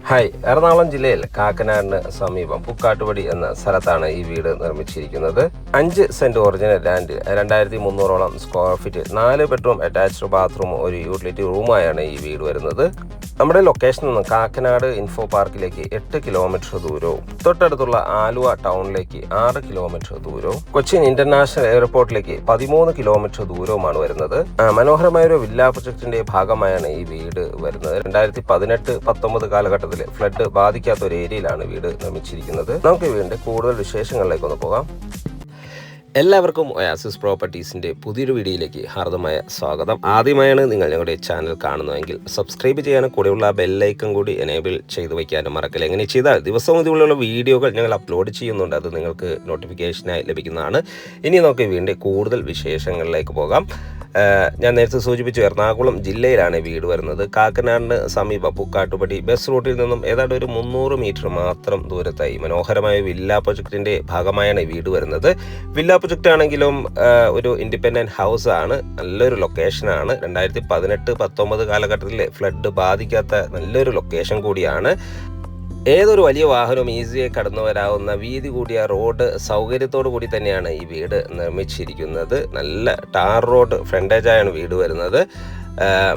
Hi, Ernakulam ജില്ലയിൽ കാക്കനാടിന് സമീപം പുക്കാട്ടുപടി എന്ന സ്ഥലത്താണ് ഈ വീട് നിർമ്മിച്ചിരിക്കുന്നത്. 5 സെന്റ് ഒറിജിനൽ ലാൻഡ്, 2300ഓളം square feet, 4 bedroom attached bathroom, ഒരു യൂട്ടിലിറ്റി റൂമായാണ് ഈ വീട് വരുന്നത്. നമ്മുടെ ലൊക്കേഷനിൽ നിന്ന് കാക്കനാട് ഇൻഫോ പാർക്കിലേക്ക് 8 കിലോമീറ്റർ ദൂരവും, തൊട്ടടുത്തുള്ള ആലുവ ടൗണിലേക്ക് 6 കിലോമീറ്റർ ദൂരവും, കൊച്ചിൻ ഇന്റർനാഷണൽ എയർപോർട്ടിലേക്ക് 13 കിലോമീറ്റർ ദൂരവുമാണ് വരുന്നത്. മനോഹരമായ ഒരു വില്ല പ്രൊജക്ടിന്റെ ഭാഗമായാണ് ഈ വീട് വരുന്നത്. 2018-19 കാലഘട്ടത്തിൽ ഫ്ലഡ് ബാധിക്കാത്ത ഒരു ഏരിയയിലാണ് വീട് നിർമ്മിച്ചിരിക്കുന്നത്. നമുക്ക് വീടിന്റെ കൂടുതൽ വിശേഷങ്ങളിലേക്ക് ഒന്ന് പോകാം. എല്ലാവർക്കും ഒയാസിസ് പ്രോപ്പർട്ടീസിൻ്റെ പുതിയൊരു വീഡിയോയിലേക്ക് ഹാർദമായ സ്വാഗതം. ആദ്യമായാണ് നിങ്ങൾ ഞങ്ങളുടെ ചാനൽ കാണുന്നതെങ്കിൽ സബ്സ്ക്രൈബ് ചെയ്യാനും കൂടെയുള്ള ബെല്ലൈക്കൺ കൂടി എനേബിൾ ചെയ്ത് വയ്ക്കാനും മറക്കില്ല. എങ്ങനെ ചെയ്താൽ ദിവസവും ഇതുപോലുള്ള വീഡിയോകൾ ഞങ്ങൾ അപ്ലോഡ് ചെയ്യുന്നുണ്ട്, അത് നിങ്ങൾക്ക് നോട്ടിഫിക്കേഷനായി ലഭിക്കുന്നതാണ്. ഇനി നമുക്ക് വീണ്ടും കൂടുതൽ വിശേഷങ്ങളിലേക്ക് പോകാം. ഞാൻ നേരത്തെ സൂചിപ്പിച്ചു, എറണാകുളം ജില്ലയിലാണ് വീട് വരുന്നത്. കാക്കനാടിന് സമീപം പുക്കാട്ടുപടി ബസ് റൂട്ടിൽ നിന്നും ഏതാണ്ട് ഒരു 300 മീറ്റർ മാത്രം ദൂരത്തായി മനോഹരമായ വില്ല പ്രൊജക്ടിൻ്റെ ഭാഗമായാണ് ഈ വീട് വരുന്നത്. വില്ല പ്രൊജക്റ്റ് ആണെങ്കിലും ഒരു ഇൻഡിപെൻഡൻറ്റ് ഹൗസ് ആണ്, നല്ലൊരു ലൊക്കേഷനാണ്. 2018-19 കാലഘട്ടത്തിൽ ഫ്ലഡ് ബാധിക്കാത്ത നല്ലൊരു ലൊക്കേഷൻ കൂടിയാണ്. ഏതൊരു വലിയ വാഹനവും ഈസിയായി കടന്നു വരാവുന്ന വീതി കൂടിയ റോഡ് സൗകര്യത്തോടു കൂടി തന്നെയാണ് ഈ വീട് നിർമ്മിച്ചിരിക്കുന്നത്. നല്ല ടാർ റോഡ് ഫ്രണ്ടേജായാണ് വീട് വരുന്നത്.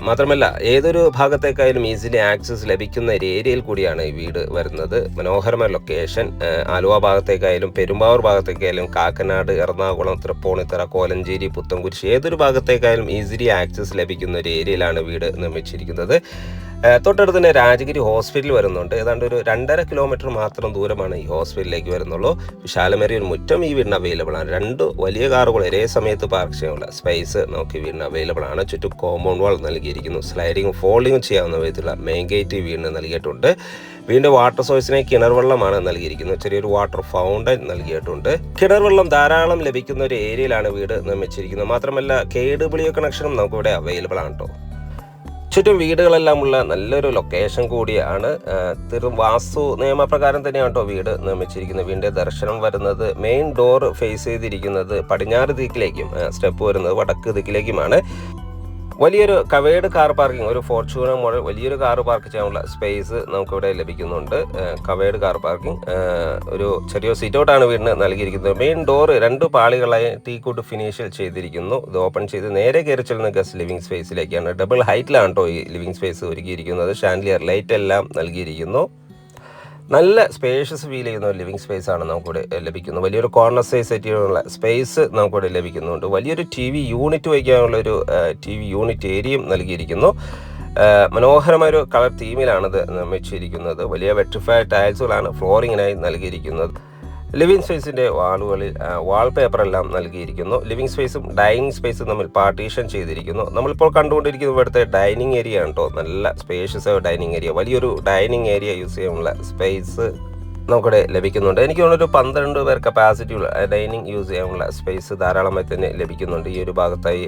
മാത്രമല്ല, ഏതൊരു ഭാഗത്തേക്കായാലും ഈസിലി ആക്സസ് ലഭിക്കുന്ന ഒരു ഏരിയയിൽ കൂടിയാണ് ഈ വീട് വരുന്നത്. മനോഹരമായ ലൊക്കേഷൻ. ആലുവ ഭാഗത്തേക്കായാലും പെരുമ്പാവൂർ ഭാഗത്തേക്കായാലും കാക്കനാട്, എറണാകുളം, തൃപ്പൂണിത്തറ, കോലഞ്ചേരി, പുത്തൻകുരിശ്, ഏതൊരു ഭാഗത്തേക്കായാലും ഈസിലി ആക്സസ് ലഭിക്കുന്ന ഒരു ഏരിയയിലാണ് വീട് നിർമ്മിച്ചിരിക്കുന്നത്. തൊട്ടടുത്ത് തന്നെ രാജഗിരി ഹോസ്പിറ്റൽ വരുന്നുണ്ട്. ഏതാണ്ട് ഒരു 2.5 കിലോമീറ്റർ മാത്രം ദൂരമാണ് ഈ ഹോസ്പിറ്റലിലേക്ക് വരുന്നുള്ളൂ. വിശാലമേറിയ ഒരു മുറ്റം ഈ വീടിന് അവൈലബിൾ ആണ്. 2 വലിയ കാറുകൾ ഒരേ സമയത്ത് പാർക്ക് ചെയ്യാനുള്ള സ്പേസ് നമുക്ക് ഈ വീടിന് അവൈലബിൾ ആണ്. ചുറ്റും കോമ്പൗണ്ട് വാൾ നൽകിയിരിക്കുന്നു. സ്ലൈഡിങ്ങും ഫോൾഡിങ്ങും ചെയ്യാവുന്ന വിധത്തിലുള്ള മെയിൻ ഗേറ്റ് വീടിന് നൽകിയിട്ടുണ്ട്. വീണ്ടും വാട്ടർ സോഴ്സിനെ കിണർ വെള്ളമാണ് നൽകിയിരിക്കുന്നത്. ചെറിയൊരു വാട്ടർ ഫൗണ്ടൻ നൽകിയിട്ടുണ്ട്. കിണർ വെള്ളം ധാരാളം ലഭിക്കുന്ന ഒരു ഏരിയയിലാണ് വീട് നിർമ്മിച്ചിരിക്കുന്നത്. മാത്രമല്ല, KW കണക്ഷനും നമുക്കിവിടെ അവൈലബിൾ ആണ് കേട്ടോ. ചുറ്റും വീടുകളെല്ലാം ഉള്ള നല്ലൊരു ലൊക്കേഷൻ കൂടിയാണ്. വാസ്തു നിയമപ്രകാരം തന്നെയാണ് കേട്ടോ വീട് നിർമ്മിച്ചിരിക്കുന്നത്. വീടിൻ്റെ ദർശനം വരുന്നത്, മെയിൻ ഡോർ ഫേസ് ചെയ്തിരിക്കുന്നത് പടിഞ്ഞാറ് ദിക്കിലേക്കും സ്റ്റെപ്പ് വരുന്നത് വടക്ക് ദിക്കിലേക്കുമാണ്. വലിയൊരു കവേഡ് കാർ പാർക്കിംഗ്, ഒരു ഫോർച്യൂണർ മോഡൽ വലിയൊരു കാർ പാർക്ക് ചെയ്യാനുള്ള സ്പേസ് നമുക്കിവിടെ ലഭിക്കുന്നുണ്ട്. Covered car parking. ഒരു ചെറിയ സീറ്റ് ഔട്ടാണ് വീടിന് നൽകിയിരിക്കുന്നത്. മെയിൻ ഡോർ 2 പാളികളായി ടീക്കൂട്ട് ഫിനിഷിൽ ചെയ്തിരിക്കുന്നു. ഇത് ഓപ്പൺ ചെയ്ത് നേരെ കയറി ചെല്ലുന്ന ഗസ്റ്റ് ലിവിംഗ് സ്പേസിലേക്കാണ്. ഡബിൾ ഹൈറ്റിലാണ് കേട്ടോ ഈ ലിവിംഗ് സ്പേസ് ഒരുക്കിയിരിക്കുന്നത്. ഷാൻഡിലിയർ ലൈറ്റ് എല്ലാം നൽകിയിരിക്കുന്നു. നല്ല സ്പേഷ്യസ് ഫീൽ ചെയ്യുന്ന ഒരു ലിവിംഗ് സ്പേസ് ആണ് നമുക്കിവിടെ ലഭിക്കുന്നത്. വലിയൊരു കോർണർ സൈസ് സെറ്റ് ചെയ്യാനുള്ള സ്പേസ് നമുക്കിവിടെ ലഭിക്കുന്നുണ്ട്. വലിയൊരു TV യൂണിറ്റ് വയ്ക്കാനുള്ള ഒരു TV യൂണിറ്റ് ഏരിയയും നൽകിയിരിക്കുന്നു. മനോഹരമായൊരു കളർ തീമിലാണിത് നിർമ്മിച്ചിരിക്കുന്നത്. വലിയ വെട്രിഫൈഡ് ടൈൽസുകളാണ് ഫ്ലോറിങ്ങിനായി നൽകിയിരിക്കുന്നത്. ലിവിംഗ് സ്പേസിൻ്റെ വാളുകളിൽ വാൾപേപ്പറെല്ലാം നൽകിയിരിക്കുന്നു. ലിവിംഗ് സ്പേസും ഡൈനിങ് സ്പേസും തമ്മിൽ പാർട്ടീഷൻ ചെയ്തിരിക്കുന്നു. നമ്മളിപ്പോൾ കണ്ടുകൊണ്ടിരിക്കുന്ന ഇവിടുത്തെ ഡൈനിങ് ഏരിയ ആണ് കേട്ടോ. നല്ല സ്പേഷ്യസ് ഡൈനിങ് ഏരിയ, വലിയൊരു ഡൈനിങ് ഏരിയ യൂസ് ചെയ്യാനുള്ള സ്പേസ് നമുക്കിവിടെ ലഭിക്കുന്നുണ്ട്. എനിക്ക് തോന്നുന്നു ഒരു 12 പേർ കപ്പാസിറ്റിയുള്ള ഡൈനിങ് യൂസ് ചെയ്യാനുള്ള സ്പേസ് ധാരാളമായി തന്നെ ലഭിക്കുന്നുണ്ട്. ഈ ഒരു ഭാഗത്തായി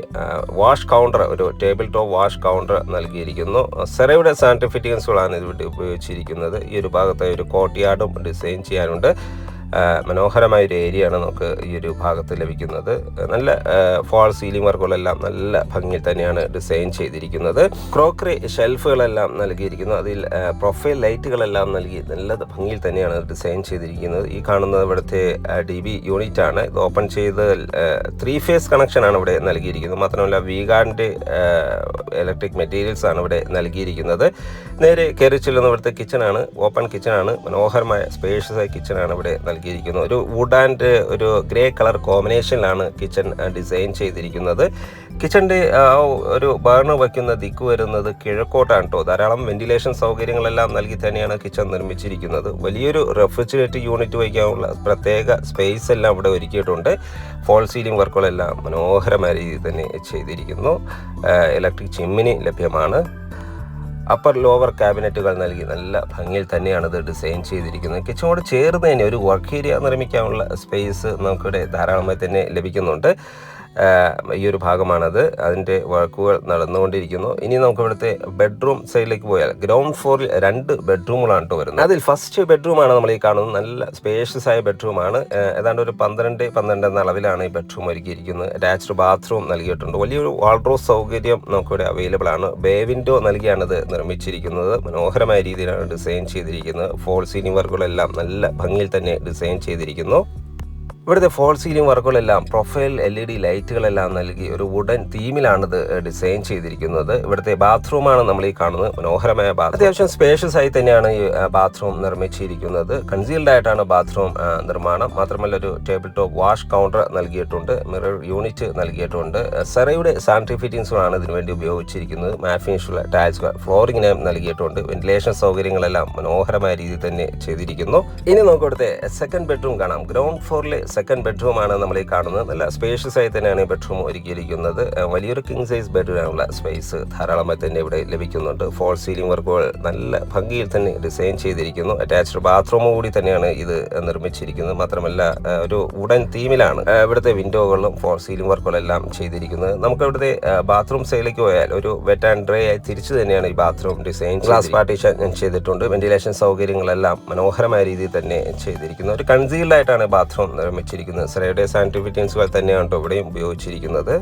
വാഷ് കൗണ്ടർ, ഒരു ടേബിൾ ടോപ്പ് വാഷ് കൗണ്ടർ നൽകിയിരിക്കുന്നു. സെറയുടെ സാനിറ്ററി ഫിറ്റിംഗ്സുകളാണ് ഇതിവിടെ ഉപയോഗിച്ചിരിക്കുന്നത്. ഈ ഒരു ഭാഗത്തായി ഒരു കോർട്ട്യാർഡും ഡിസൈൻ ചെയ്യാനുണ്ട്. മനോഹരമായൊരു ഏരിയയാണ് നമുക്ക് ഈ ഒരു ഭാഗത്ത് ലഭിക്കുന്നത്. നല്ല ഫോൾ സീലിംഗ് വർക്കുകളെല്ലാം നല്ല ഭംഗിയിൽ തന്നെയാണ് ഡിസൈൻ ചെയ്തിരിക്കുന്നത്. ക്രോക്കറി ഷെൽഫുകളെല്ലാം നൽകിയിരിക്കുന്നു. അതിൽ പ്രൊഫൈൽ ലൈറ്റുകളെല്ലാം നൽകി നല്ല ഭംഗിയിൽ തന്നെയാണ് ഡിസൈൻ ചെയ്തിരിക്കുന്നത്. ഈ കാണുന്നത് ഇവിടുത്തെ DB യൂണിറ്റ് ആണ്. ഇത് ഓപ്പൺ ചെയ്ത് 3 ഫേസ് കണക്ഷനാണ് ഇവിടെ നൽകിയിരിക്കുന്നത്. മാത്രമല്ല, വീഗാർഡിൻ്റെ ഇലക്ട്രിക് മെറ്റീരിയൽസ് ആണ് ഇവിടെ നൽകിയിരിക്കുന്നത്. നേരെ കയറി ചെല്ലുന്ന ഇവിടുത്തെ കിച്ചണാണ്, ഓപ്പൺ കിച്ചണാണ്. മനോഹരമായ സ്പേഷ്യസ് ആയ കിച്ചണാണ് ഇവിടെ നൽകിയിരിക്കുന്നത്. ഒരു വുഡ് ആൻഡ് ഒരു ഗ്രേ കളർ കോമ്പിനേഷനിലാണ് കിച്ചൺ ഡിസൈൻ ചെയ്തിരിക്കുന്നത്. കിച്ചണിൻ്റെ ഒരു ബർണർ വയ്ക്കുന്ന ദിക്ക് വരുന്നത് കിഴക്കോട്ടാണ് കേട്ടോ. ധാരാളം വെന്റിലേഷൻ സൗകര്യങ്ങളെല്ലാം നൽകി തന്നെയാണ് കിച്ചൺ നിർമ്മിച്ചിരിക്കുന്നത്. വലിയൊരു റെഫ്രിജറേറ്റർ യൂണിറ്റ് വയ്ക്കാനുള്ള പ്രത്യേക സ്പേസ് എല്ലാം ഇവിടെ ഒരുക്കിയിട്ടുണ്ട്. ഫോൾ സീലിംഗ് വർക്കുകളെല്ലാം മനോഹരമായ രീതിയിൽ തന്നെ ചെയ്തിരിക്കുന്നു. ഇലക്ട്രിക് ചിമ്മിനി ലഭ്യമാണ്. അപ്പർ ലോവർ ക്യാബിനറ്റുകൾ നൽകി നല്ല ഭംഗിയിൽ തന്നെയാണ് ഇത് ഡിസൈൻ ചെയ്തിരിക്കുന്നത്. കിച്ചണോട് ചേർന്ന് തന്നെ ഒരു വർക്ക് ഏരിയ നിർമ്മിക്കാനുള്ള സ്പേസ് നമുക്കിവിടെ ധാരാളമായി തന്നെ ലഭിക്കുന്നുണ്ട്. ഈ ഒരു ഭാഗമാണത്. അതിൻ്റെ വർക്കുകൾ നടന്നുകൊണ്ടിരിക്കുന്നു. ഇനി നമുക്ക് ഇവിടുത്തെ ബെഡ്റൂം സൈഡിലേക്ക് പോയാൽ ഗ്രൗണ്ട് ഫ്ലോറിൽ 2 ബെഡ്റൂമുകളാണ് കേട്ടോ വരുന്നത്. അതിൽ ഫസ്റ്റ് ബെഡ്റൂമാണ് നമ്മൾ ഈ കാണുന്നത്. നല്ല സ്പേഷ്യസ് ആയ ബെഡ്റൂമാണ്. ഏതാണ്ട് ഒരു 12 എന്ന അളവിലാണ് ഈ ബെഡ്റൂം ഒരുക്കിയിരിക്കുന്നത്. അറ്റാച്ച്ഡ് ബാത്റൂം നൽകിയിട്ടുണ്ട്. വലിയൊരു വാൾഡ്രോബ് സൗകര്യം നമുക്കിവിടെ അവൈലബിൾ ആണ്. ബേ വിൻഡോ നൽകിയാണ് ഇത് നിർമ്മിച്ചിരിക്കുന്നത്. മനോഹരമായ രീതിയിലാണ് ഡിസൈൻ ചെയ്തിരിക്കുന്നത്. ഫോൾ സീലിംഗ് വർക്കുകളെല്ലാം നല്ല ഭംഗിയിൽ തന്നെ ഡിസൈൻ ചെയ്തിരിക്കുന്നു. ഇവിടുത്തെ ഫോൾ സീലിംഗ് വർക്കുകളെല്ലാം പ്രൊഫൈൽ LED ലൈറ്റുകളെല്ലാം നൽകി ഒരു വുഡൻ തീമിലാണിത് ഡിസൈൻ ചെയ്തിരിക്കുന്നത്. ഇവിടുത്തെ ബാത്റൂമാണ് നമ്മൾ ഈ കാണുന്നത്. മനോഹരമായ ബാത്റൂം, അത്യാവശ്യം സ്പേഷ്യസ് ആയി തന്നെയാണ് ഈ ബാത്റൂം നിർമ്മിച്ചിരിക്കുന്നത്. കൺസീൽഡ് ആയിട്ടാണ് ബാത്റൂം നിർമ്മാണം. മാത്രമല്ല ഒരു ടേബിൾ ടോപ്പ് വാഷ് കൗണ്ടർ നൽകിയിട്ടുണ്ട്. മിറർ യൂണിറ്റ് നൽകിയിട്ടുണ്ട്. സെറയുടെ സാനിറ്ററി ഫിറ്റിംഗ്സുകളാണ് ഇതിനുവേണ്ടി ഉപയോഗിച്ചിരിക്കുന്നത്. മാറ്റ് ഫിനിഷുള്ള ടൈൽസ് ഫ്ലോറിംഗിന് നൽകിയിട്ടുണ്ട്. വെന്റിലേഷൻ സൗകര്യങ്ങളെല്ലാം മനോഹരമായ രീതിയിൽ തന്നെ ചെയ്തിരിക്കുന്നു. ഇനി നമുക്ക് ഇവിടുത്തെ സെക്കൻഡ് ബെഡ്റൂം കാണാം. ഗ്രൗണ്ട് ഫ്ലോറിലെ സെക്കൻഡ് ബെഡ്റൂം ആണ് നമ്മൾ ഈ കാണുന്നത്. നല്ല സ്പേഷ്യസ് ആയി തന്നെയാണ് ഈ ബെഡ്റൂം ഒരുക്കിയിരിക്കുന്നത്. വലിയൊരു കിങ് സൈസ് ബെഡിനുള്ള സ്പേസ് ധാരാളമായി തന്നെ ഇവിടെ ലഭിക്കുന്നുണ്ട്. ഫോൾ സീലിംഗ് വർക്കുകൾ നല്ല ഭംഗിയിൽ തന്നെ ഡിസൈൻ ചെയ്തിരിക്കുന്നു. അറ്റാച്ച്ഡ് ബാത്റൂം കൂടി തന്നെയാണ് ഇത് നിർമ്മിച്ചിരിക്കുന്നത്. മാത്രമല്ല ഒരു വുഡൻ തീമിലാണ് ഇവിടുത്തെ വിൻഡോകളിലും ഫോൾ സീലിംഗ് വർക്കുകളെല്ലാം ചെയ്തിരിക്കുന്നത്. നമുക്ക് ഇവിടുത്തെ ബാത്റൂം സൈഡിലേക്ക് പോയാൽ ഒരു വെറ്റ് ആൻഡ് ഡ്രൈ ആയി തിരിച്ചു തന്നെയാണ് ഈ ബാത്റൂം ഡിസൈൻ. ഗ്ലാസ് പാർട്ടീഷൻ ചെയ്തിട്ടുണ്ട്. വെന്റിലേഷൻ സൗകര്യങ്ങളെല്ലാം മനോഹരമായ രീതിയിൽ തന്നെ ചെയ്തിരിക്കുന്നു. ഒരു കൺസീൽഡ് ആയിട്ടാണ് ബാത്റൂം നിർമ്മിച്ചിരിക്കുന്നത്. സെറയുടെ സാനിറ്ററി ഫിറ്റിംഗ്സുകൾ തന്നെയാണ് ഇവിടെയും ഉപയോഗിച്ചിരിക്കുന്നത്.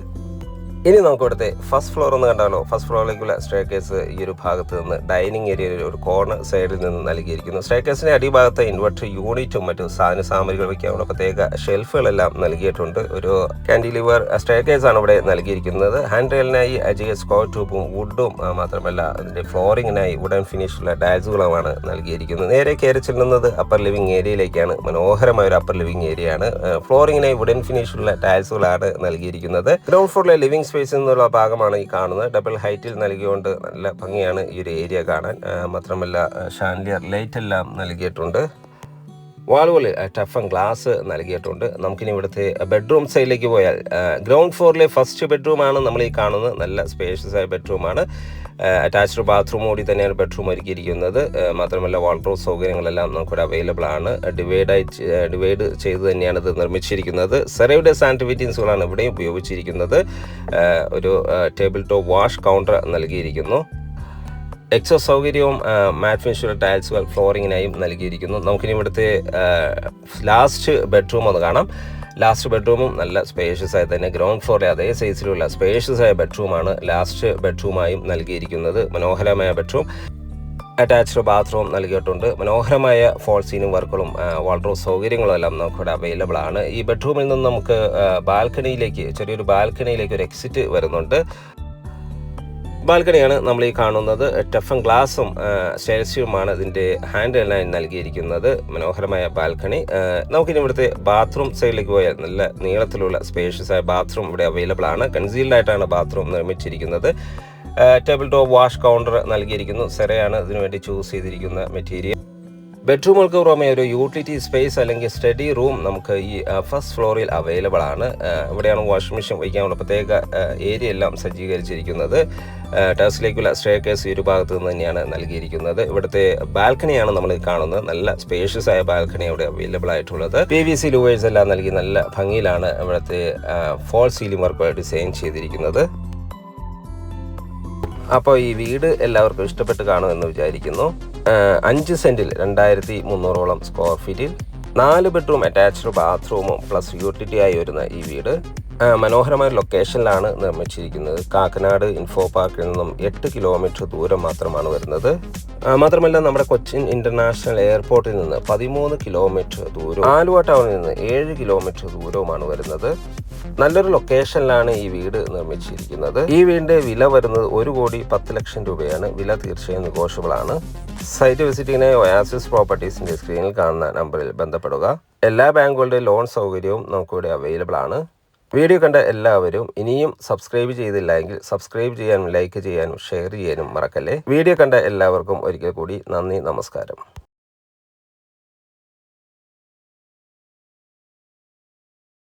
ഇനി നമുക്ക് ഇവിടുത്തെ ഫസ്റ്റ് ഫ്ലോർ ഒന്ന് കണ്ടാലോ. ഫസ്റ്റ് ഫ്ലോറിലേക്കുള്ള സ്റ്റെയർകേസ് ഈ ഒരു ഭാഗത്ത് നിന്ന് ഡൈനിങ് ഏരിയയിൽ ഒരു കോർണർ സൈഡിൽ നിന്ന് നൽകിയിരിക്കുന്നു. സ്റ്റെയർകേസിന്റെ അടിഭാഗത്ത് ഇൻവെർട്ടർ യൂണിറ്റും മറ്റു സാമഗ്രികൾ വയ്ക്കാനുള്ള പ്രത്യേക ഷെൽഫുകളെല്ലാം നൽകിയിട്ടുണ്ട്. ഒരു കാൻഡിലിവർ സ്റ്റെയർകേസ് ആണ് ഇവിടെ നൽകിയിരിക്കുന്നത്. ഹാൻഡ് റെയിലിനായി അജയ സ്ക്വയർ ട്യൂബും വുഡും മാത്രമല്ല അതിന്റെ ഫ്ലോറിങ്ങിനായി വുഡൻ ഫിനിഷുള്ള ടൈൽസുകളുമാണ് നൽകിയിരിക്കുന്നത്. നേരെ കയറി ചെല്ലുന്നത് അപ്പർ ലിവിംഗ് ഏരിയയിലേക്കാണ്. മനോഹരമായ ഒരു അപ്പർ ലിവിംഗ് ഏരിയയാണ്. ഫ്ലോറിങ്ങിനായി വുഡൻ ഫിനിഷുള്ള ടൈൽസുകളാണ് നൽകിയിരിക്കുന്നത്. ഗ്രൗണ്ട് ഫ്ലോറിലെ ലിവിംഗ് സ്പേസ് എന്നുള്ള ഭാഗമാണ് ഈ കാണുന്നത്. ഡബിൾ ഹൈറ്റിൽ നൽകിക്കൊണ്ട് നല്ല ഭംഗിയാണ് ഈ ഒരു ഏരിയ കാണാൻ. മാത്രമല്ല ഷാൻഡിയർ ലൈറ്റ് എല്ലാം നൽകിയിട്ടുണ്ട്. വാളുകളിൽ ടഫൻ ഗ്ലാസ് നൽകിയിട്ടുണ്ട്. നമുക്കിനി ഇവിടുത്തെ ബെഡ്റൂം സൈഡിലേക്ക് പോയാൽ ഗ്രൗണ്ട് ഫ്ലോറിലെ ഫസ്റ്റ് ബെഡ്റൂമാണ് നമ്മൾ ഈ കാണുന്നത്. നല്ല സ്പേഷ്യസ് ആയ ബെഡ്റൂമാണ്. അറ്റാച്ച്ഡ് ബാത്റൂം കൂടി തന്നെയാണ് ബെഡ്റൂം ഒരുക്കിയിരിക്കുന്നത്. മാത്രമല്ല വാൾഡ്രോബ് സൗകര്യങ്ങളെല്ലാം നമുക്കിവിടെ അവൈലബിൾ ആണ്. ഡിവൈഡ് ചെയ്ത് തന്നെയാണ് ഇത് നിർമ്മിച്ചിരിക്കുന്നത്. സെറയുടെ സാനിറ്ററി ഫിറ്റിംഗ്സുകളാണ് ഇവിടെ ഉപയോഗിച്ചിരിക്കുന്നത്. ഒരു ടേബിൾ ടോപ്പ് വാഷ് കൗണ്ടർ നൽകിയിരിക്കുന്നു. എക്സോ സൗകര്യവും മാറ്റ് ഫിനിഷുള്ള ടൈൽസുകൾ ഫ്ലോറിങ്ങിനായും നൽകിയിരിക്കുന്നു. നമുക്കിനി ഇവിടുത്തെ ലാസ്റ്റ് ബെഡ്റൂം ഒന്ന് കാണാം. ലാസ്റ്റ് ബെഡ്റൂമും നല്ല സ്പേഷ്യസ് ആയി തന്നെ ഗ്രൗണ്ട് ഫ്ലോറിലെ അതേ സൈസിലുള്ള സ്പേഷ്യസ് ആയ ബെഡ്റൂമാണ് ലാസ്റ്റ് ബെഡ്റൂമായും നൽകിയിരിക്കുന്നത്. മനോഹരമായ ബെഡ്റൂം, അറ്റാച്ച്ഡ് ബാത്റൂം നൽകിയിട്ടുണ്ട്. മനോഹരമായ ഫോൾ സീലിംഗ് വർക്കുകളും വാൾഡ്രോബ് സൗകര്യങ്ങളും എല്ലാം നമുക്കിവിടെ അവൈലബിൾ ആണ്. ഈ ബെഡ്റൂമിൽ നിന്ന് നമുക്ക് ചെറിയൊരു ബാൽക്കണിയിലേക്ക് ഒരു എക്സിറ്റ് വരുന്നുണ്ട്. ബാൽക്കണിയാണ് നമ്മൾ ഈ കാണുന്നത്. ടഫൻ ഗ്ലാസും സ്റ്റെയർസുമാണ് ഇതിൻ്റെ ഹാൻഡിലായി നൽകിയിരിക്കുന്നത്. മനോഹരമായ ബാൽക്കണി. നമുക്കിനി ഇവിടുത്തെ ബാത്റൂം സൈഡിലേക്ക് പോയാൽ നല്ല നീളത്തിലുള്ള സ്പേഷ്യസ് ആയ ബാത്റൂം ഇവിടെ അവൈലബിൾ ആണ്. കൺസീൽഡ് ആയിട്ടാണ് ബാത്റൂം നിർമ്മിച്ചിരിക്കുന്നത്. ടേബിൾ ടോപ്പ് വാഷ് കൗണ്ടർ നൽകിയിരിക്കുന്നു. സെറയാണ് ഇതിനുവേണ്ടി ചൂസ് ചെയ്തിരിക്കുന്ന മെറ്റീരിയൽ. ബെഡ്റൂമുകൾക്ക് പുറമെ ഒരു യൂട്ടിലിറ്റി സ്പേസ് അല്ലെങ്കിൽ സ്റ്റഡി റൂം നമുക്ക് ഈ ഫസ്റ്റ് ഫ്ലോറിൽ അവൈലബിൾ ആണ്. ഇവിടെയാണ് വാഷിംഗ് മെഷീൻ വയ്ക്കാനുള്ള പ്രത്യേക ഏരിയ എല്ലാം സജ്ജീകരിച്ചിരിക്കുന്നത്. ടെറസിലേക്കുള്ള സ്റ്റെയർകേസ് ഈ ഒരു ഭാഗത്ത് നിന്ന് തന്നെയാണ് നൽകിയിരിക്കുന്നത്. ഇവിടുത്തെ ബാൽക്കണിയാണ് നമ്മൾ കാണുന്നത്. നല്ല സ്പേഷ്യസ് ആയ ബാൽക്കണി അവിടെ അവൈലബിൾ ആയിട്ടുള്ളത്. PVC ലൂവേഴ്സ് എല്ലാം നൽകി നല്ല ഭംഗിയിലാണ് ഇവിടുത്തെ ഫോൾ സീലിംഗ് വർക്ക് ഡിസൈൻ ചെയ്തിരിക്കുന്നത്. അപ്പോൾ ഈ വീട് എല്ലാവർക്കും ഇഷ്ടപ്പെട്ട് കാണുമെന്ന് വിചാരിക്കുന്നു. 5 സെൻറ്റിൽ 2300 സ്ക്വയർ ഫീറ്റിൽ 4 ബെഡ്റൂം അറ്റാച്ച്ഡ് ബാത്റൂമും പ്ലസ് യൂട്ടിലിറ്റി ആയി വരുന്ന ഈ വീട് മനോഹരമായ ലൊക്കേഷനിലാണ് നിർമ്മിച്ചിരിക്കുന്നത്. കാക്കനാട് ഇൻഫോ പാർക്കിൽ നിന്നും 8 കിലോമീറ്റർ ദൂരം മാത്രമാണ് വരുന്നത്. മാത്രമല്ല നമ്മുടെ കൊച്ചിൻ ഇന്റർനാഷണൽ എയർപോർട്ടിൽ നിന്ന് 13 കിലോമീറ്റർ ദൂരവും ആലുവ ടൗണിൽ നിന്ന് 7 കിലോമീറ്റർ ദൂരവുമാണ് വരുന്നത്. നല്ലൊരു ലൊക്കേഷനിലാണ് ഈ വീട് നിർമ്മിച്ചിരിക്കുന്നത്. ഈ വീടിന്റെ വില വരുന്നത് 1,10,00,000 രൂപയാണ്. വില തീർച്ചയായും നെഗോഷ്യബിൾ ആണ്. സൈറ്റ് വിസിറ്റിങ്ങിനായി ഒയാസിസ് പ്രോപ്പർട്ടീസിന്റെ സ്ക്രീനിൽ കാണുന്ന നമ്പറിൽ ബന്ധപ്പെടുക. എല്ലാ ബാങ്കുകളുടെ ലോൺ സൗകര്യവും നമുക്കിവിടെ അവൈലബിൾ ആണ്. വീഡിയോ കണ്ട എല്ലാവരും ഇനിയും സബ്സ്ക്രൈബ് ചെയ്തില്ല എങ്കിൽ സബ്സ്ക്രൈബ് ചെയ്യാനും ലൈക്ക് ചെയ്യാനും ഷെയർ ചെയ്യാനും മറക്കല്ലേ. വീഡിയോ കണ്ട എല്ലാവർക്കും ഒരിക്കൽ കൂടി നന്ദി, നമസ്കാരം.